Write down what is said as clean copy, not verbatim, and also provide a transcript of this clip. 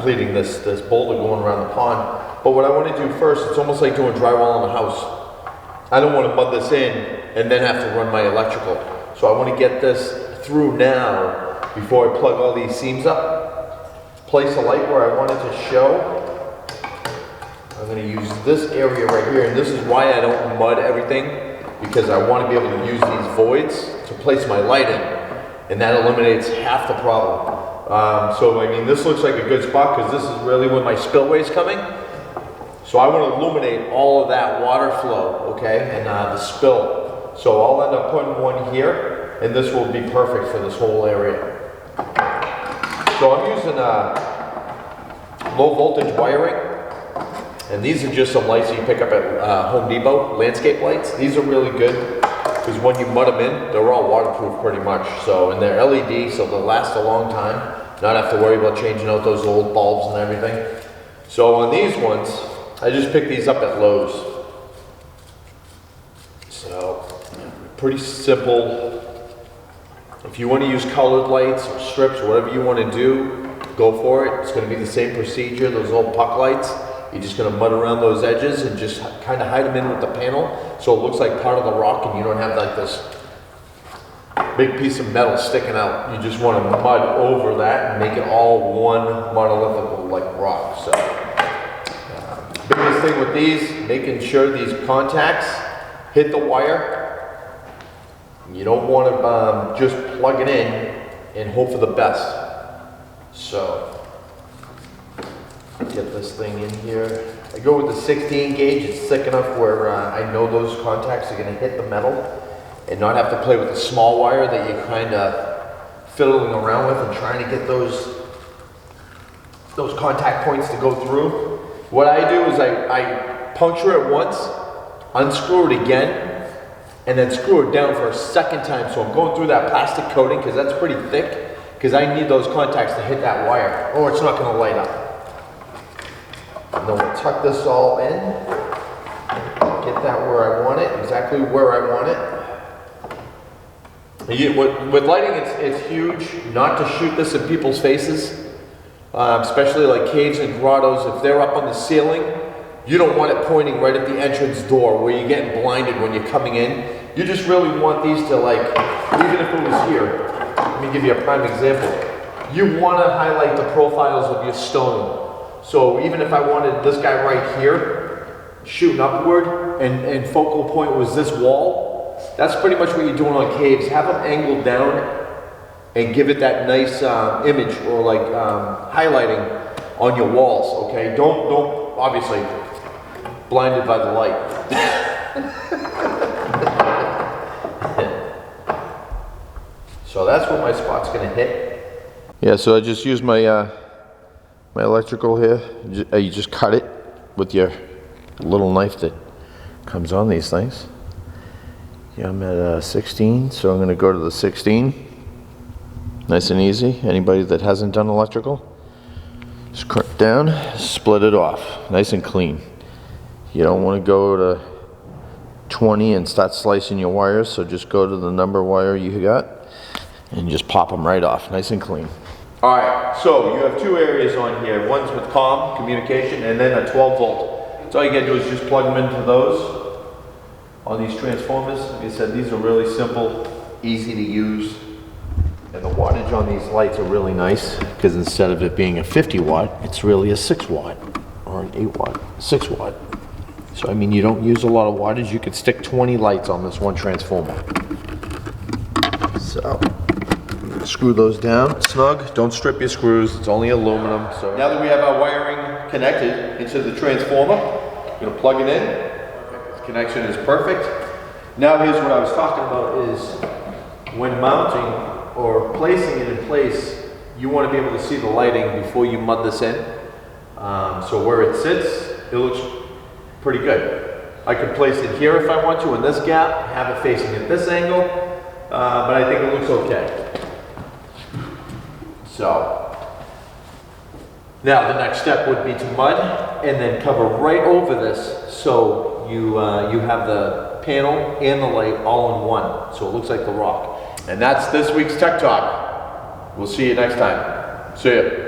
completing this boulder going around the pond. But what I want to do first, it's almost like doing drywall in a house. I don't want to mud this in and then have to run my electrical. So I want to get this through now before I plug all these seams up. Place a light where I want it to show. I'm going to use this area right here, and this is why I don't mud everything, because I want to be able to use these voids to place my light in, and that eliminates half the problem. So I mean, this looks like a good spot because this is really where my spillway is coming. So I want to illuminate all of that water flow, okay, and the spill. So I'll end up putting one here, and this will be perfect for this whole area. So I'm using low voltage wiring, and these are just some lights that you pick up at Home Depot, landscape lights. These are really good because when you mud them in, they're all waterproof pretty much. So, and they're LED, so they'll last a long time. Not have to worry about changing out those old bulbs and everything. So on these ones, I just picked these up at Lowe's. So, pretty simple. If you want to use colored lights or strips, whatever you want to do, go for it. It's going to be the same procedure, those old puck lights. You're just going to mud around those edges and just kind of hide them in with the panel so it looks like part of the rock and you don't have like this big piece of metal sticking out. You just want to mud over that and make it all one monolithic like rock. So, biggest thing with these, making sure these contacts hit the wire. You don't want to just plug it in and hope for the best. So, get this thing in here. I go with the 16 gauge. It's thick enough where I know those contacts are going to hit the metal and not have to play with the small wire that you're kind of fiddling around with and trying to get those contact points to go through. What I do is I puncture it once, unscrew it again, and then screw it down for a second time. So I'm going through that plastic coating because that's pretty thick, because I need those contacts to hit that wire or it's not going to light up. And then we'll tuck this all in, get that where I want it, exactly where I want it. With lighting, it's huge not to shoot this in people's faces, especially like caves and grottos. If they're up on the ceiling, you don't want it pointing right at the entrance door where you're getting blinded when you're coming in. You just really want these to, like, even if it was here, let me give you a prime example. You want to highlight the profiles of your stone. So even if I wanted this guy right here, shooting upward, and focal point was this wall, that's pretty much what you're doing on caves. Have them angled down and give it that nice image or like highlighting on your walls, okay? Don't obviously, blinded by the light. So that's what my spot's gonna hit. Yeah, so I just used my my electrical here. You just cut it with your little knife that comes on these things. Yeah, I'm at 16, so I'm going to go to the 16. Nice and easy. Anybody that hasn't done electrical, just crimp down, split it off, nice and clean. You don't want to go to 20 and start slicing your wires, so just go to the number wire you got and just pop them right off, nice and clean. All right, so you have two areas on here. One's with comm, communication, and then a 12 volt. So all you gotta do is just plug them into those on these transformers. Like I said, these are really simple, easy to use. And the wattage on these lights are really nice because instead of it being a 50 watt, it's really a 6 watt or an 8 watt, 6 watt. So I mean, you don't use a lot of wattage. You could stick 20 lights on this one transformer. So. Screw those down snug. Don't strip your screws. It's only aluminum. So now that we have our wiring connected into the transformer, I'm going to plug it in. The connection is perfect. Now here's what I was talking about is when mounting or placing it in place, you want to be able to see the lighting before you mud this in. So where it sits, it looks pretty good. I could place it here if I want to in this gap, have it facing at this angle, but I think it looks okay. So, now the next step would be to mud and then cover right over this so you have the panel and the light all in one, so it looks like the rock. And that's this week's Tech Talk. We'll see you next time. See ya.